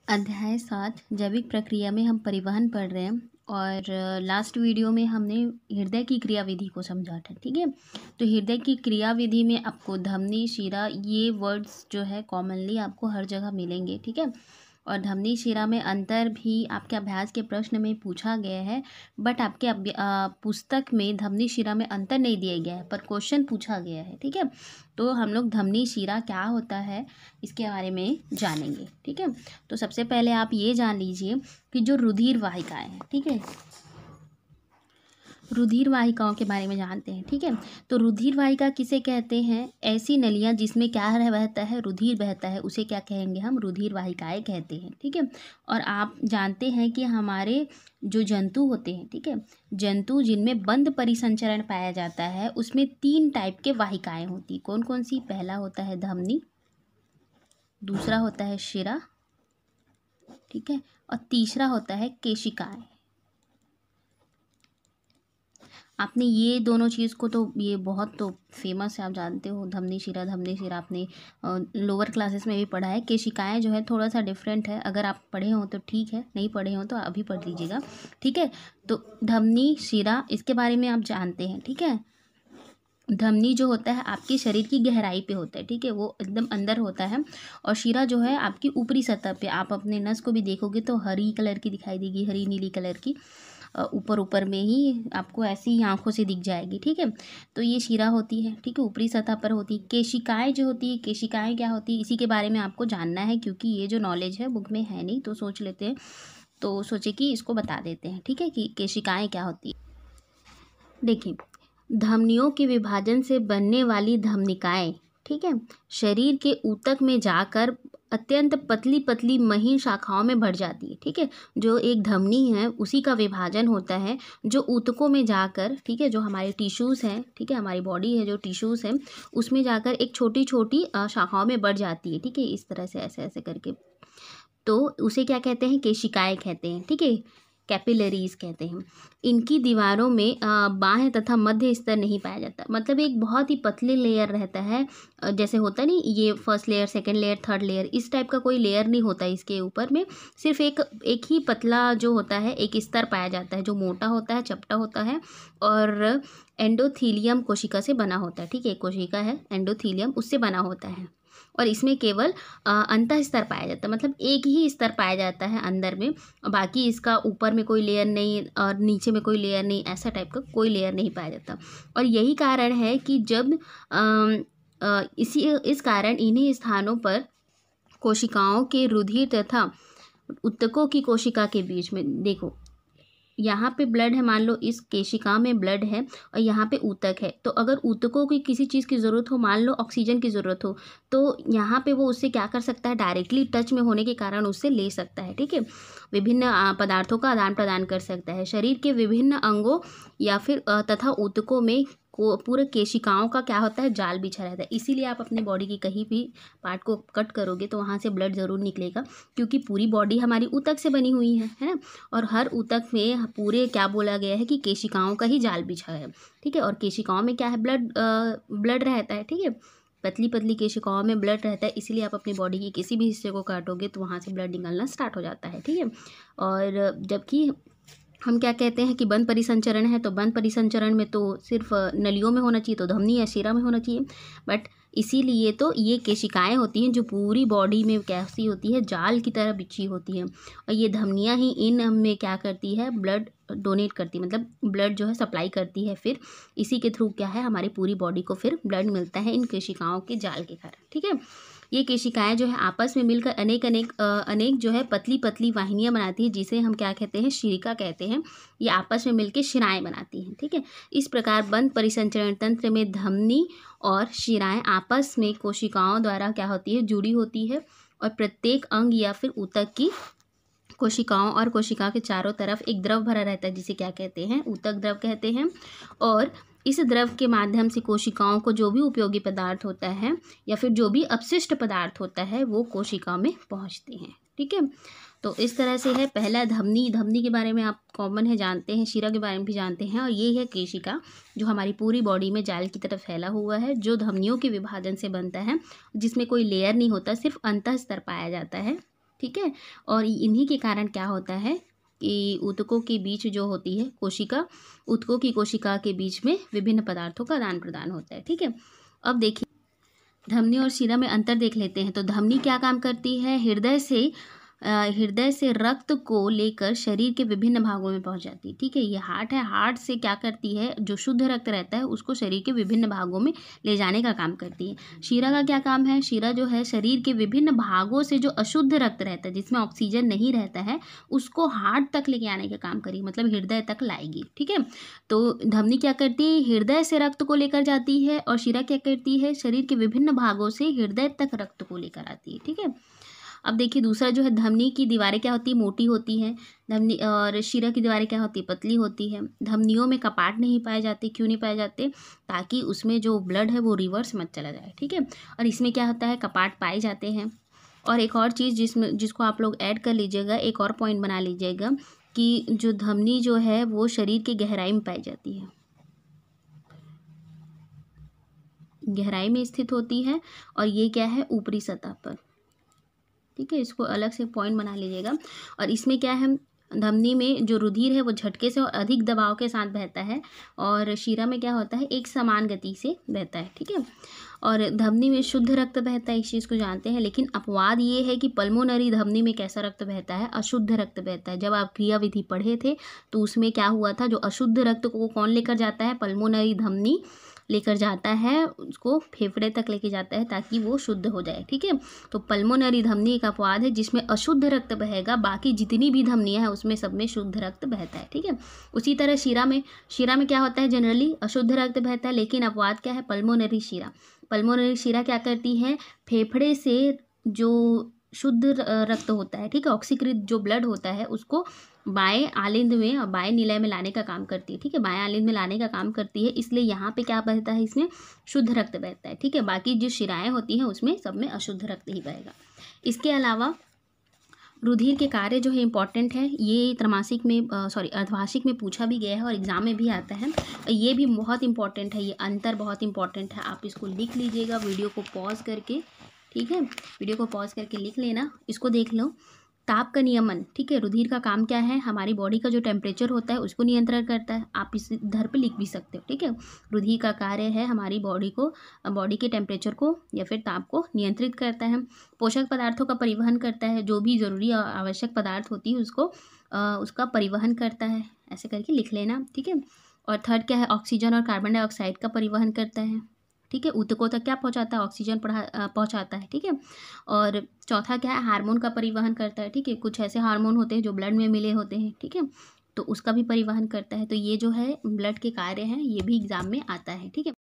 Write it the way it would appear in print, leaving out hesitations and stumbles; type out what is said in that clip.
अध्याय 7 जैविक प्रक्रिया में हम परिवहन पढ़ रहे हैं और लास्ट वीडियो में हमने हृदय की क्रियाविधि को समझा था। ठीक है, तो हृदय की क्रियाविधि में आपको धमनी, शिरा ये वर्ड्स जो है कॉमनली आपको हर जगह मिलेंगे। ठीक है, और धमनी शिरा में अंतर भी आपके अभ्यास के प्रश्न में पूछा गया है, बट आपके पुस्तक में धमनी शिरा में अंतर नहीं दिया गया है, पर क्वेश्चन पूछा गया है। ठीक है, तो हम लोग धमनी शिरा क्या होता है इसके बारे में जानेंगे। ठीक है, तो सबसे पहले आप ये जान लीजिए कि जो रुधिर वाहिकाएं हैं, ठीक है, रुधिर वाहिकाओं के बारे में जानते हैं। ठीक है, तो रुधिर वाहिका किसे कहते हैं? ऐसी नलियां जिसमें क्या बहता है, रुधिर बहता है, उसे क्या कहेंगे हम? रुधिर वाहिकाएं कहते हैं। ठीक है, और आप जानते हैं कि हमारे जो जंतु होते हैं, ठीक है, जंतु जिनमें बंद परिसंचरण पाया जाता है उसमें 3 टाइप के वाहिकाएं होती। कौन कौन सी? पहला होता है धमनी, दूसरा होता है शिरा, ठीक है, और तीसरा होता है केशिकाएं। आपने ये दोनों चीज़ को तो ये बहुत तो फेमस है, आप जानते हो धमनी शिरा आपने लोअर क्लासेस में भी पढ़ा है। केशिकाएं जो है थोड़ा सा डिफरेंट है, अगर आप पढ़े हो तो ठीक है, नहीं पढ़े हो तो अभी पढ़ लीजिएगा। ठीक है, तो धमनी शिरा इसके बारे में आप जानते हैं। ठीक है, धमनी जो होता है आपके शरीर की गहराई पे होता है, ठीक है, वो एकदम अंदर होता है, और शिरा जो है आपकी ऊपरी सतह पे। आप अपने नस को भी देखोगे तो हरी कलर की दिखाई देगी, हरी नीली कलर की, ऊपर ऊपर में ही आपको ऐसी ही आंखों से दिख जाएगी। ठीक है, तो ये शिरा होती है, ठीक है, ऊपरी सतह पर होती है। केशिकाएं जो होती है, केशिकाएं क्या होती है इसी के बारे में आपको जानना है, क्योंकि ये जो नॉलेज है बुक में है नहीं, तो सोच लेते हैं, तो सोचे कि इसको बता देते हैं। ठीक है, कि केशिकाएं क्या होती है। देखिए, धमनियों के विभाजन से बनने वाली धमनिकाएं, ठीक है, शरीर के ऊतक में जाकर अत्यंत पतली पतली महीन शाखाओं में बढ़ जाती है। ठीक है, जो एक धमनी है उसी का विभाजन होता है जो ऊतकों में जाकर, ठीक है, जो हमारे टिश्यूज़ हैं, ठीक है, हमारी बॉडी है जो टिश्यूज़ हैं उसमें जाकर एक छोटी छोटी शाखाओं में बढ़ जाती है। ठीक है, इस तरह से ऐसे ऐसे करके, तो उसे क्या कहते हैं? केशिकाएं कहते हैं। ठीक है, कैपिलरीज कहते हैं। इनकी दीवारों में बाह्य तथा मध्य स्तर नहीं पाया जाता, मतलब एक बहुत ही पतले लेयर रहता है, जैसे होता नहीं ये first layer, second layer, third layer, इस टाइप का कोई लेयर नहीं होता इसके ऊपर में, सिर्फ एक ही पतला जो होता है एक स्तर पाया जाता है जो मोटा होता है, चपटा होता है, और एंडोथीलियम कोशिका से बना होता है। ठीक है, कोशिका है एंडोथीलियम, उससे बना होता है, और इसमें केवल अंतः स्तर पाया जाता है, मतलब एक ही स्तर पाया जाता है अंदर में, और बाकी इसका ऊपर में कोई लेयर नहीं और नीचे में कोई लेयर नहीं, ऐसा टाइप का कोई लेयर नहीं पाया जाता। और यही कारण है कि जब इस कारण इन्हीं स्थानों पर कोशिकाओं के रुधिर तथा ऊतकों की कोशिका के बीच में, देखो यहाँ पे ब्लड है, मान लो इस केशिका में ब्लड है और यहाँ पे ऊतक है, तो अगर ऊतकों की किसी चीज़ की ज़रूरत हो, मान लो ऑक्सीजन की ज़रूरत हो, तो यहाँ पे वो उससे क्या कर सकता है? डायरेक्टली टच में होने के कारण उससे ले सकता है। ठीक है, विभिन्न पदार्थों का आदान प्रदान कर सकता है। शरीर के विभिन्न अंगों या फिर तथा ऊतकों में को पूरे केशिकाओं का क्या होता है? जाल बिछा रहता है। इसीलिए आप अपनी बॉडी की कहीं भी पार्ट को कट करोगे तो वहाँ से ब्लड ज़रूर निकलेगा, क्योंकि पूरी बॉडी हमारी ऊतक से बनी हुई है ना, और हर ऊतक में पूरे क्या बोला गया है कि केशिकाओं का ही जाल बिछा है। ठीक है, और केशिकाओं में क्या है? ब्लड रहता है। ठीक है, पतली पतली केशिकाओं में ब्लड रहता है, इसीलिए आप अपनी बॉडी के किसी भी हिस्से को काटोगे तो वहाँ से ब्लड निकलना स्टार्ट हो जाता है। ठीक है, और जबकि हम क्या कहते हैं कि बंद परिसंचरण है, तो बंद परिसंचरण में तो सिर्फ नलियों में होना चाहिए, तो धमनी या शिरा में होना चाहिए, बट इसीलिए तो ये केशिकाएं होती हैं जो पूरी बॉडी में कैसी होती है? जाल की तरह बिछी होती हैं, और ये धमनियां ही इन में क्या करती है? ब्लड डोनेट करती है, मतलब ब्लड जो है सप्लाई करती है, फिर इसी के थ्रू क्या है? हमारी पूरी बॉडी को फिर ब्लड मिलता है इन केशिकाओं के जाल के कारण। ठीक है, ये केशिकाएं जो है आपस में मिलकर अनेक जो है पतली पतली वाहिनियां बनाती है, जिसे हम क्या कहते हैं? शिरिका कहते हैं। ये आपस में मिलकर शिराएं बनाती हैं। ठीक है, इस प्रकार बंद परिसंचरण तंत्र में धमनी और शिराएं आपस में कोशिकाओं द्वारा क्या होती है? जुड़ी होती है, और प्रत्येक अंग या फिर ऊतक की कोशिकाओं और कोशिका के चारों तरफ एक द्रव भरा रहता है, जिसे क्या कहते हैं? ऊतक द्रव कहते हैं, और इस द्रव के माध्यम से कोशिकाओं को जो भी उपयोगी पदार्थ होता है या फिर जो भी अपशिष्ट पदार्थ होता है वो कोशिका में पहुंचते हैं। ठीक है, तो इस तरह से है। पहला धमनी के बारे में आप कॉमन है जानते हैं, शिरा के बारे में भी जानते हैं, और ये है केशिका जो हमारी पूरी बॉडी में जाल की तरह फैला हुआ है, जो धमनियों के विभाजन से बनता है, जिसमें कोई लेयर नहीं होता, सिर्फ अंतः स्तर पाया जाता है। ठीक है। और इन्हीं के कारण क्या होता है कि ऊतकों के बीच जो होती है कोशिका, ऊतकों की कोशिका के बीच में विभिन्न पदार्थों का आदान प्रदान होता है। ठीक है। अब देखिए धमनी और शिरा में अंतर देख लेते हैं। तो धमनी क्या काम करती है, हृदय से रक्त को लेकर शरीर के विभिन्न भागों में पहुंच जाती है। ठीक है। ये हार्ट है, हार्ट से क्या करती है, जो शुद्ध रक्त रहता है उसको शरीर के विभिन्न भागों में ले जाने का काम करती है। शिरा का क्या काम है, शिरा जो है शरीर के विभिन्न भागों से जो अशुद्ध रक्त रहता है, जिसमें ऑक्सीजन नहीं रहता है, उसको हार्ट तक लेके आने का काम करेगी, मतलब हृदय तक लाएगी। ठीक है। तो धमनी क्या करती है, हृदय से रक्त को लेकर जाती है, और शिरा क्या करती है, शरीर के विभिन्न भागों से हृदय तक रक्त को लेकर आती है। ठीक है। अब देखिए दूसरा जो है, धमनी की दीवारें क्या होती है, मोटी होती हैं। धमनी और शिरा की दीवारें क्या होती है, पतली होती है। धमनियों में कपाट नहीं पाए जाते, क्यों नहीं पाए जाते, ताकि उसमें जो ब्लड है वो रिवर्स मत चला जाए। ठीक है। और इसमें क्या होता है, कपाट पाए जाते हैं। और एक और चीज़ जिसको आप लोग ऐड कर लीजिएगा, एक और पॉइंट बना लीजिएगा कि जो धमनी जो है वो शरीर की गहराई में पाई जाती है, गहराई में स्थित होती है, और ये क्या है, ऊपरी सतह पर। ठीक है। इसको अलग से पॉइंट बना लीजिएगा। और इसमें क्या है, धमनी में जो रुधिर है वो झटके से और अधिक दबाव के साथ बहता है, और शिरा में क्या होता है, एक समान गति से बहता है। ठीक है। और धमनी में शुद्ध रक्त बहता है, इस चीज़ को जानते हैं। लेकिन अपवाद ये है कि पल्मोनरी धमनी में कैसा रक्त बहता है, अशुद्ध रक्त बहता है। जब आप क्रिया विधि पढ़े थे तो उसमें क्या हुआ था, जो अशुद्ध रक्त को कौन लेकर जाता है, पल्मोनरी धमनी लेकर जाता है, उसको फेफड़े तक लेके जाता है ताकि वो शुद्ध हो जाए। ठीक है। तो पल्मोनरी धमनी एक अपवाद है जिसमें अशुद्ध रक्त बहेगा, बाकी जितनी भी धमनियाँ हैं उसमें सब में शुद्ध रक्त बहता है। ठीक है। उसी तरह शिरा में क्या होता है, जनरली अशुद्ध रक्त बहता है, लेकिन अपवाद क्या है, पल्मोनरी शिरा। पल्मोनरी शिरा क्या करती है, फेफड़े से जो शुद्ध रक्त होता है, ठीक है, ऑक्सीकृत जो ब्लड होता है, उसको बाएं आलिंद में और बाएं निलय में लाने का काम करती है। ठीक है। बाएं आलिंद में लाने का काम करती है, इसलिए यहाँ पे क्या बहता है, इसमें शुद्ध रक्त बहता है। ठीक है। बाकी जो शिराएं होती हैं उसमें सब में अशुद्ध रक्त ही बहेगा। इसके अलावा रुधिर के कार्य जो है इंपॉर्टेंट है, ये त्रैमासिक में अर्धवार्षिक में पूछा भी गया है और एग्जाम में भी आता है। ये भी बहुत इंपॉर्टेंट है, ये अंतर बहुत इंपॉर्टेंट है, आप इसको लिख लीजिएगा वीडियो को पॉज करके। ठीक है। वीडियो को पॉज करके लिख लेना, इसको देख लो। ताप का नियमन, ठीक है, रुधिर का काम क्या है, हमारी बॉडी का जो टेम्परेचर होता है उसको नियंत्रण करता है। आप इस इधर पे लिख भी सकते हो। ठीक है। रुधिर का कार्य है हमारी बॉडी के टेम्परेचर को या फिर ताप को नियंत्रित करता है। पोषक पदार्थों का परिवहन करता है, जो भी ज़रूरी आवश्यक पदार्थ होती है उसका परिवहन करता है, ऐसे करके लिख लेना। ठीक है। और थर्ड क्या है, ऑक्सीजन और कार्बन डाइऑक्साइड का परिवहन करता है। ठीक है। ऊतकों तक क्या पहुंचाता है, ऑक्सीजन पहुंचाता है। ठीक है। और चौथा क्या है, हार्मोन का परिवहन करता है। ठीक है। कुछ ऐसे हार्मोन होते हैं जो ब्लड में मिले होते हैं। ठीक है। तो उसका भी परिवहन करता है। तो ये जो है ब्लड के कार्य हैं, ये भी एग्जाम में आता है। ठीक है।